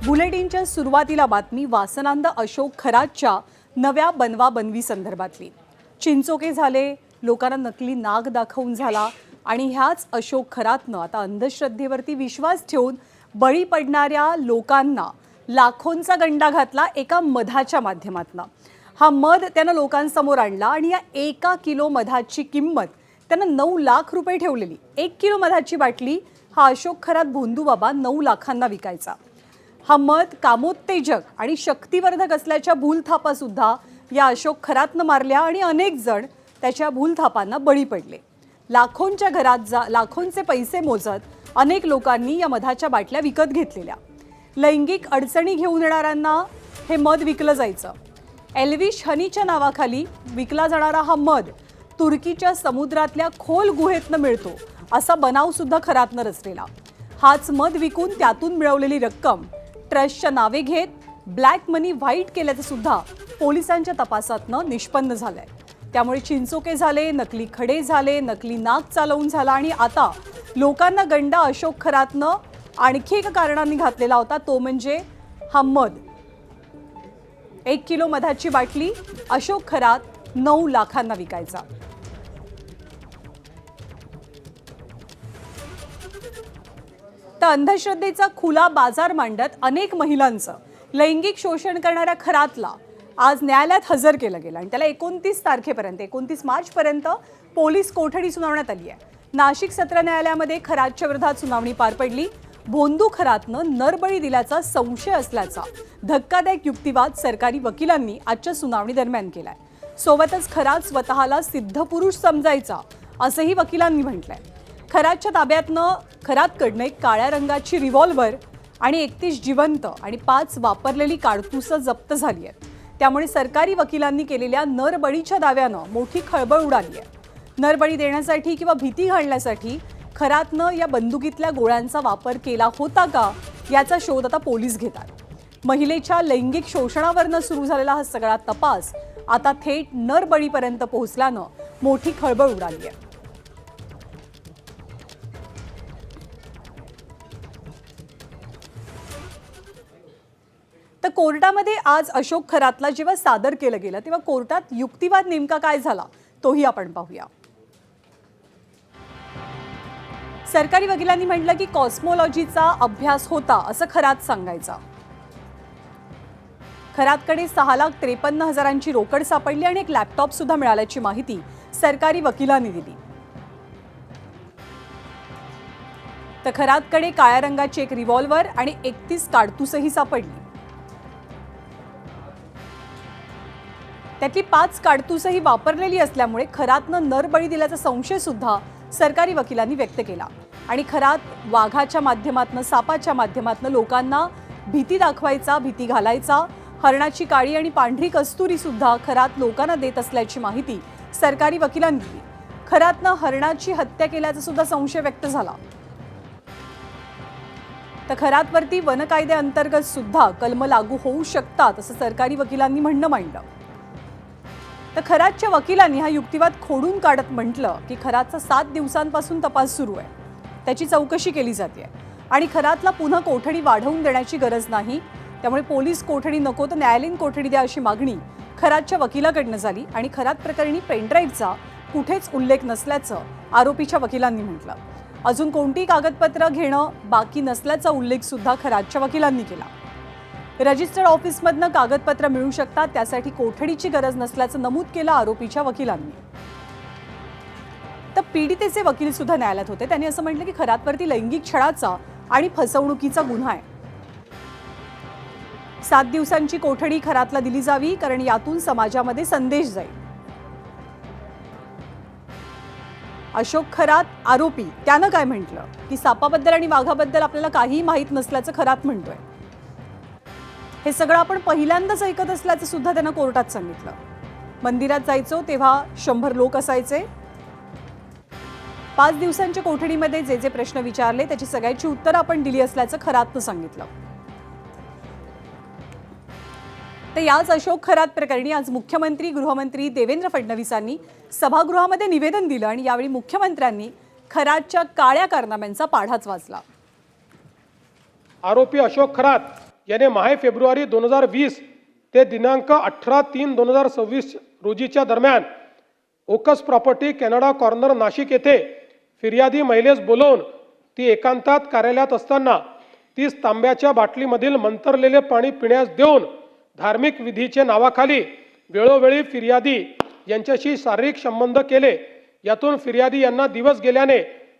बुलेटिनच्या सुरुवातीला बातमी वासनांद अशोक खरातच्या नव्या बनवा-बनवी संदर्भातली। चिंचोके झाले, लोकांना नकली नाग दाखवून झाला आणि ह्याच अशोक खरातनं आता अंधश्रद्धेवरती विश्वास ठेवून बळी पडणाऱ्या लोकांना लाखोंचा गंडा घातला एका मधाच्या माध्यमातून। हा मध त्यानं लोकांसमोर आणला आणि या 1 किलो मधाची किंमत त्यानं 9 लाख रुपये ठेवलेली। 1 किलो मधाची बाटली हा अशोक खरात भोंदूबाबा 9 लाखांना विकायचा। हा मध कामोत्तेजक आणि शक्तिवर्धक असल्याच्या भूलथापा सुद्धा या अशोक खरातनं मारल्या आणि अनेक जण त्याच्या भूलथापांना बळी पडले। लाखोंच्या घरात लाखोंचे पैसे मोजत अनेक लोकांनी या मधाच्या बाटल्या विकत घेतलेल्या। लैंगिक अडचणी घेऊन येणाऱ्यांना हे मध विकलं जायचं। एल्विश हनीच्या नावाखाली विकला जाणारा हा मध तुर्कीच्या समुद्रातल्या खोल गुहेतनं मिळतो असा बनाव सुद्धा खरातनं रचलेला। हाच मध विकून त्यातून मिळवलेली रक्कम ट्रस्टच्या नावे घेत ब्लॅक मनी व्हाईट केल्याचं सुद्धा पोलिसांच्या तपासातनं निष्पन्न झालंय। त्यामुळे चिंचोके झाले, नकली खडे झाले, नकली नाग चालवून झाला आणि आता लोकांना गंडा अशोक खरातनं आणखी एका कारणाने घातलेला होता, तो म्हणजे हा मध। 1 किलो मधाची बाटली अशोक खरात 9 लाखांना विकायचा। तर अंधश्रद्धेचा खुला बाजार मांडत अनेक महिलांचं लैंगिक शोषण करणाऱ्या खरातला आज न्यायालयात हजर केलं गेलं आणि त्याला 29 तारखेपर्यंत 29 मार्चपर्यंत पोलीस कोठडी सुनावण्यात आली आहे। नाशिक सत्र न्यायालयामध्ये खरातच्या विरोधात सुनावणी पार पडली। भोंदू खरातनं नरबळी दिल्याचा संशय असल्याचा धक्कादायक युक्तिवाद सरकारी वकिलांनी आजच्या सुनावणी दरम्यान केलाय। सोबतच खरात स्वतःला सिद्ध पुरुष समजायचा असंही वकिलांनी म्हटलंय। खरातच्या ताब्यातनं खरातकडनं एक काळ्या रंगाची रिव्हॉल्वर आणि 31 जिवंत आणि 5 वापरलेली काडतुसं जप्त झाली आहेत। त्यामुळे सरकारी वकिलांनी केलेल्या नरबळीच्या दाव्यानं मोठी खळबळ उडाली आहे। नरबळी देण्यासाठी किंवा भीती घालण्यासाठी खरातनं या बंदुकीतल्या गोळ्यांचा वापर केला होता का याचा शोध आता पोलीस घेतात। महिलेच्या लैंगिक शोषणावरनं सुरू झालेला हा सगळा तपास आता थेट नरबळीपर्यंत पोहोचल्यानं मोठी खळबळ उडाली आहे। तर कोर्टामध्ये आज अशोक खरातला जेव्हा सादर केलं गेलं तेव्हा कोर्टात युक्तिवाद नेमका काय झाला तोही आपण पाहूया। सरकारी वकिलांनी म्हटलं की कॉस्मोलॉजीचा अभ्यास होता असं खरात सांगायचा। खरातकडे 6,53,000ची रोकड सापडली आणि एक लॅपटॉप सुद्धा मिळाल्याची माहिती सरकारी वकिलांनी दिली। तर खरातकडे काळ्या रंगाची एक रिव्हॉल्वर आणि 31 काडतुसंही सापडली। त्यातली 5 काडतुसंही वापरलेली असल्यामुळे खरातनं नरबळी दिल्याचा संशय सुद्धा सरकारी वकिलांनी व्यक्त केला आणि खरात वाघाच्या माध्यमातून सापाच्या माध्यमातून लोकांना भीती दाखवायचा, भीती घालायचा। हरणाची काळी आणि पांढरी कस्तुरी सुद्धा खरात लोकांना देत असल्याची माहिती सरकारी वकिलांनी दिली। खरातनं हरणाची हत्या केल्याचा सुद्धा संशय व्यक्त झाला। तर खरातवरती वन कायद्याअंतर्गत सुद्धा कलम लागू होऊ शकतात असं सरकारी वकिलांनी म्हणणं मांडलं। तर खरातच्या वकिलांनी हा युक्तिवाद खोडून काढत म्हटलं की खरातचा 7 दिवसांपासून तपास सुरू आहे, त्याची चौकशी केली जाते आणि खरातला पुन्हा कोठडी वाढवून देण्याची गरज नाही। त्यामुळे पोलीस कोठडी नको तर न्यायालयीन कोठडी द्या अशी मागणी खरातच्या वकिलाकडनं झाली आणि खरात प्रकरणी पेनड्राईव्हचा कुठेच उल्लेख नसल्याचं आरोपीच्या वकिलांनी म्हटलं। अजून कोणती कागदपत्र घेणं बाकी नसल्याचा उल्लेख सुद्धा खरातच्या वकिलांनी केला। रजिस्टर्ड ऑफिसमधनं कागदपत्र मिळू शकतात, त्यासाठी कोठडीची गरज नसल्याचं नमूद केलं आरोपीच्या वकिलांनी। तर पीडितेचे वकील सुद्धा न्यायालयात होते, त्यांनी असं म्हटलं की खरातवरती लैंगिक छळाचा आणि फसवणुकीचा गुन्हा आहे। 7 दिवसांची कोठडी खरातला दिली जावी कारण यातून समाजामध्ये संदेश जाईल। अशोक खरात आरोपी त्यानं काय म्हटलं की सापाबद्दल आणि वाघाबद्दल आपल्याला काहीही माहीत नसल्याचं खरात म्हणतोय। हे सगळं आपण पहिल्यांदाच ऐकत असल्याचं सुद्धा त्यानं कोर्टात सांगितलं। मंदिरात जायचो तेव्हा 100 लोक असायचे। 5 दिवसांच्या कोठडीमध्ये जे जे प्रश्न विचारले त्याची सगळ्याची उत्तरं आपण दिली असल्याचं खरातनं सांगितलं। तर याच अशोक खरात प्रकरणी आज मुख्यमंत्री गृहमंत्री देवेंद्र फडणवीसांनी सभागृहामध्ये निवेदन दिलं आणि यावेळी मुख्यमंत्र्यांनी खरातच्या काळ्या कारनाम्यांचा पाढाच वाचला। आरोपी अशोक खरात याने माहे फेब्रुवारी 2020 ते दिनांक 18/3/2026 रोजीच्या दरम्यान ओकस प्रॉपर्टी कॅनडा कॉर्नर नाशिक येथे फिर्यादी महिलेस बोलवून ती एकांतात कार्यालयात असताना 30 तांब्याच्या बाटलीमधील मंतरलेले पाणी पिण्यास देऊन धार्मिक विधीचे नावाखाली वेळोवेळी फिर्यादी यांच्याशी शारीरिक संबंध केले। यातून फिर्यादी यांना दिवस गेल्याने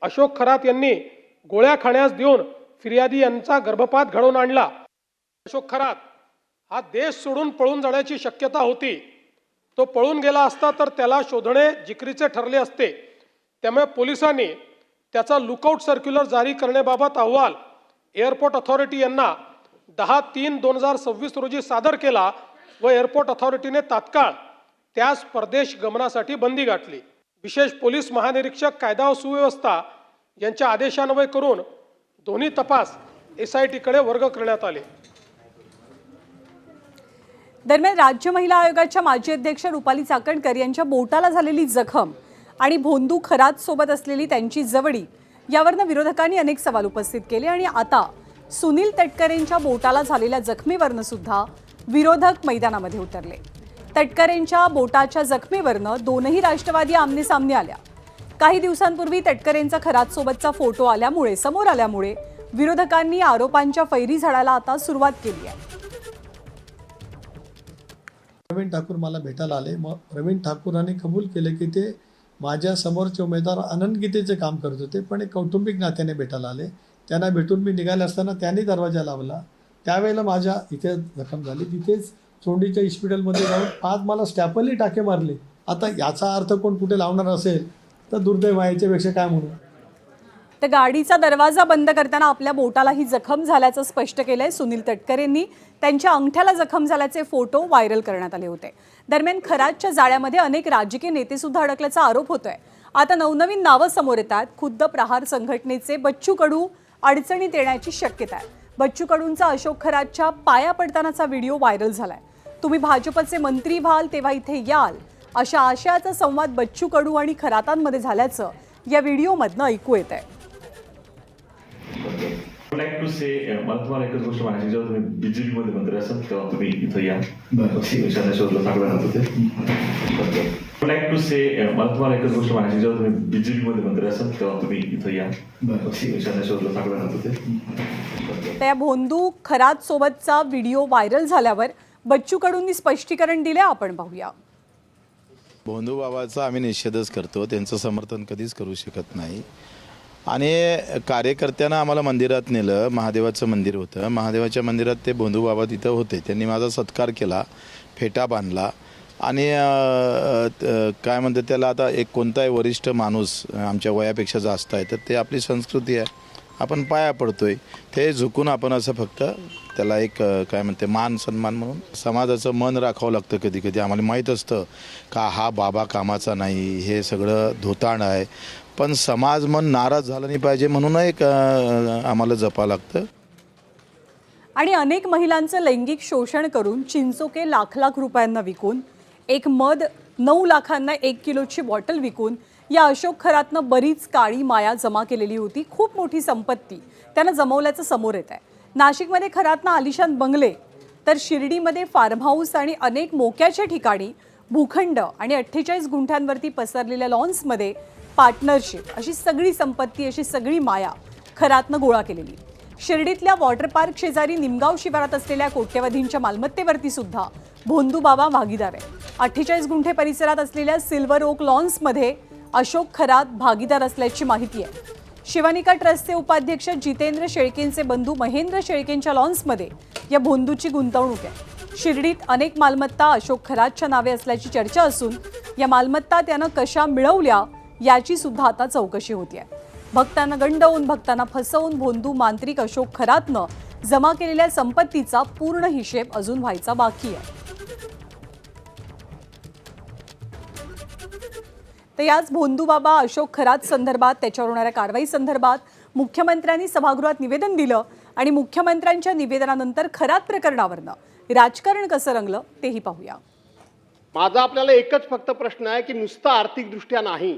अशोक खरात यांनी गोळ्या खाण्यास देऊन फिर्यादी यांचा गर्भपात घडवून आणला। अशोक खरात हा देश सोडून पळून जाण्याची शक्यता होती। तो पळून गेला असता तर त्याला शोधणे जिकरीचे ठरले असते। त्यामुळे पोलिसांनी त्याचा लुकआउट सर्क्युलर जारी करण्याबाबत अहवाल एअरपोर्ट अथॉरिटी यांना 10/3/2026 रोजी सादर केला व एअरपोर्ट अथॉरिटीने तात्काळ त्यास परदेश गमनासाठी बंदी घातली। विशेष पोलीस महानिरीक्षक कायदा व सुव्यवस्था यांच्या आदेशान्वये करून दोन्ही तपास SIT कडे वर्ग करण्यात आले। दरम्यान राज्य महिला आयोगाच्या माजी अध्यक्ष रुपाली चाकणकर यांच्या बोटाला झालेली जखम आणि भोंदू खरात सोबत असलेली त्यांची जवळी यावरनं विरोधकांनी अनेक सवाल उपस्थित केले आणि आता सुनील तटकरेंच्या बोटाला झालेल्या जखमीवरनं सुद्धा विरोधक मैदानामध्ये उतरले। तटकरेंच्या बोटाच्या जखमीवरनं दोनही राष्ट्रवादी आमनेसामने आल्या। काही दिवसांपूर्वी तटकरेंचा खरात सोबतचा फोटो समोर आल्यामुळे विरोधकांनी आरोपांच्या फैरी झाडाला आता सुरुवात केली आहे। प्रवीण ठाकूर मला भेटायला आले। मग प्रवीण ठाकूरांनी कबूल केले की ते माझ्या समोरचे उमेदवार आनंद गीतेचे काम करत होते, पण एक कौटुंबिक नात्याने भेटायला आले। त्यांना भेटून मी निघाले असताना त्यांनी दरवाजा लावला। त्यावेळेला माझ्या इथे जखम झाली। तिथेच चोंडीच्या हॉस्पिटलमध्ये जाऊन 5 मला स्टॅपलही टाके मारले। आता याचा अर्थ कोण कुठे लावणार असेल तर दुर्दैव आहे, याच्यापेक्षा काय म्हणू। तर गाडीचा दरवाजा बंद करताना आपल्या बोटालाही जखम झाल्याचं स्पष्ट केलंय सुनील तटकरेंनी। त्यांच्या अंगठ्याला जखम झाल्याचे फोटो व्हायरल करण्यात आले होते। दरम्यान खरातच्या जाळ्यामध्ये अनेक राजकीय नेते सुद्धा अडकल्याचा आरोप होतोय। आता नवनवीन नावं समोर येतात। खुद्द प्रहार संघटनेचे बच्चू कडू अडचणीत येण्याची शक्यता आहे। बच्चू कडूंचा अशोक खरातच्या पाया पडतानाचा व्हिडिओ व्हायरल झालाय। तुम्ही भाजपचे मंत्री व्हाल तेव्हा इथे याल अशा आशयाचा संवाद बच्चू कडू आणि खरातांमध्ये झाल्याचं या व्हिडिओमधनं ऐकू येत आहे। लाईक टू से मला तुम्हाला एकच गोष्ट म्हणायची, जेव्हा तुम्ही बीजेपीमध्ये मंत्री असाल तेव्हा तुम्ही इथं या शोधला सांगणार होते। लाईक टू से मला तुम्हाला एकच गोष्ट म्हणायची, जेव्हा तुम्ही बीजेपीमध्ये मंत्री असाल तेव्हा तुम्ही इथं या शोधला सांगणार होते। त्या भोंदू खरात सोबतचा व्हिडिओ व्हायरल झाल्यावर बच्चू कडूंनी स्पष्टीकरण दिले, आपण पाहूया। भोंदू बाबाचा आम्ही निषेधच करतो, त्यांचं समर्थन कधीच करू शकत नाही। आणि कार्यकर्त्यांना आम्हाला मंदिरात नेलं, महादेवाचं मंदिर होतं, महादेवाच्या मंदिरात ते भोंदू बाबा तिथं होते। त्यांनी माझा सत्कार केला, फेटा बांधला आणि काय म्हणतात त्याला, आता एक कोणताही वरिष्ठ माणूस आमच्या वयापेक्षा जास्त आहे तर ते आपली संस्कृती आहे, आपण पाया पडतोय, ते झुकून आपण असं फक्त त्याला एक काय म्हणते मान सन्मान म्हणून समाजाचं मन राखावं लागतं। कधी कधी आम्हाला माहीत असतं का हा बाबा कामाचा नाही, हे सगळं धोताण आहे, पण समाज मन नाराज झाला नाही पाहिजे म्हणून एक आम्हाला जपावं लागतं। आणि अनेक महिलांचं लैंगिक शोषण करून चिंचोके लाख रुपयांना विकून, एक मध 9 लाखांना 1 किलोची बॉटल विकून या अशोक खरातनं बरीच काळी माया जमा केलेली होती। खूप मोठी संपत्ती त्यानं जमवल्याचं समोर येत आहे। नाशिकमध्ये खरातनं आलिशान बंगले, तर शिर्डीमध्ये फार्म हाऊस आणि अनेक मोक्याच्या ठिकाणी भूखंड आणि 48 गुंठ्यांवरती पसरलेल्या लॉन्समध्ये पार्टनरशिप, अशी सगळी संपत्ती, अशी सगळी माया खरातनं गोळा केलेली। शिर्डीतल्या वॉटर पार्क शेजारी निमगाव शिवारात असलेल्या कोट्यवधींच्या मालमत्तेवरती सुद्धा भोंदू बाबा भागीदार आहे। 48 गुंठे परिसरात असलेल्या सिल्वर ओक लॉन्समध्ये अशोक खरात भागीदार असल्याची माहिती आहे। शिवानिका ट्रस्टचे उपाध्यक्ष जितेंद्र शेळकेंचे बंधू महेंद्र शेळकेंच्या लॉन्समध्ये या भोंदूची गुंतवणूक आहे। शिर्डीत अनेक मालमत्ता अशोक खरातच्या नावे असल्याची चर्चा असून या मालमत्ता त्यानं कशा मिळवल्या याची सुद्धा आता चौकशी होतीये। भक्तांना गंडवून, भक्तांना फसवून भोंदू मांत्रिक अशोक खरातनं जमा केलेल्या संपत्तीचा पूर्ण हिशेब अजून व्हायचा बाकी आहे। तर याच भोंदू बाबा अशोक खरात संदर्भात, त्याच्यावर होणाऱ्या कारवाई संदर्भात मुख्यमंत्र्यांनी सभागृहात निवेदन दिलं आणि मुख्यमंत्र्यांच्या निवेदनानंतर खरात प्रकरणावरनं राजकारण कसं रंगलं तेही पाहूया। माझा आपल्याला एकच फक्त प्रश्न आहे की नुसतं आर्थिकदृष्ट्या नाही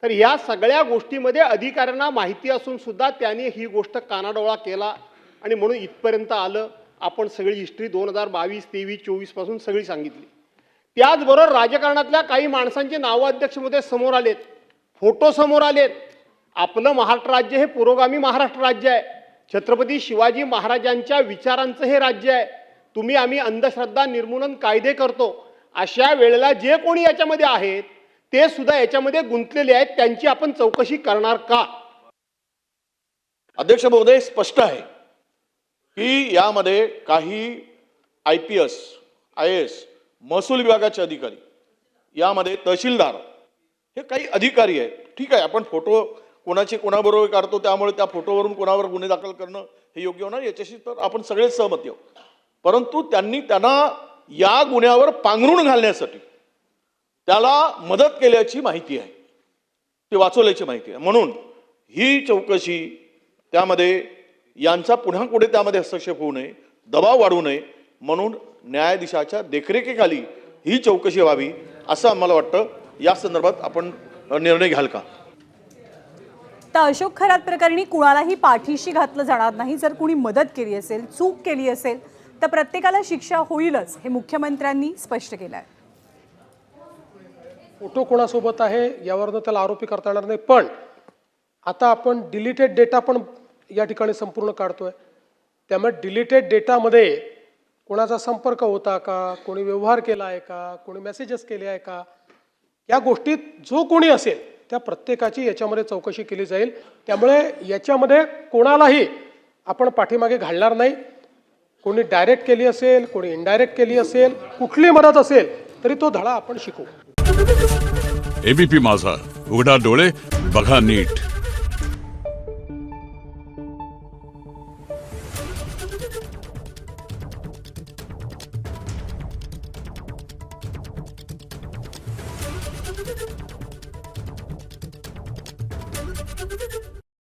तर या सगळ्या गोष्टीमध्ये अधिकाऱ्यांना माहिती असून सुद्धा त्यांनी ही गोष्ट कानाडोळा केला आणि म्हणून इथपर्यंत आलं आपण सगळी हिस्ट्री 2022, 23, 24 पासून सगळी सांगितली. त्याचबरोबर राजकारणातल्या काही माणसांची नावं अध्यक्षमध्ये समोर आलेत, फोटो समोर आलेत. आपलं महाराष्ट्र राज्य हे पुरोगामी महाराष्ट्र राज्य आहे. छत्रपती शिवाजी महाराजांच्या विचारांचं हे राज्य आहे. तुम्ही आम्ही अंधश्रद्धा निर्मूलन कायदे करतो. अशा वेळेला जे कोणी याच्यामध्ये आहेत ते सुद्धा याच्यामध्ये गुंतलेले आहेत, त्यांची आपण चौकशी करणार का? अध्यक्ष महोदय, स्पष्ट आहे की यामध्ये काही IPS, IAS, महसूल विभागाचे अधिकारी, यामध्ये तहसीलदार, हे काही अधिकारी आहेत. ठीक आहे, आपण फोटो कोणाचे कोणाबरोबर काढतो त्यामुळे त्या फोटोवरून कोणावर गुन्हे दाखल करणं हे योग्य होणार, याच्याशी तर आपण सगळेच सहमत आहोत. परंतु त्यांना या गुन्ह्यावर पांघरून घालण्यासाठी त्याला मदत केल्याची माहिती आहे, ते वाचवल्याची माहिती आहे. म्हणून ही चौकशी त्यामध्ये यांचा पुन्हा पुढे त्यामध्ये हस्तक्षेप होऊ नये, दबाव वाढू नये म्हणून न्यायाधीशाच्या देखरेखीखाली ही चौकशी व्हावी असं आम्हाला वाटतं. या संदर्भात आपण निर्णय घ्याल का? तर अशोक खरात प्रकरणी कुणालाही पाठीशी घातलं जाणार नाही. जर कुणी मदत केली असेल, चूक केली असेल तर प्रत्येकाला शिक्षा होईलच, हे मुख्यमंत्र्यांनी स्पष्ट केलं आहे. फोटो कोणासोबत आहे यावरनं त्याला आरोपी करता येणार नाही. पण आता आपण डिलीटेड डेटा पण या ठिकाणी संपूर्ण काढतोय. त्यामुळे डिलीटेड डेटामध्ये कोणाचा संपर्क होता का, कोणी व्यवहार केला आहे का, कोणी मेसेजेस केले आहे का, या गोष्टीत जो कोणी असेल त्या प्रत्येकाची याच्यामध्ये चौकशी केली जाईल. त्यामुळे याच्यामध्ये कोणालाही आपण पाठीमागे घालणार नाही. कोणी डायरेक्ट केली असेल, कोणी इनडायरेक्ट केली असेल, कुठली मदत असेल तरी तो धडा आपण शिकू. ABP माझा, उघडा डोळे बघा नीट.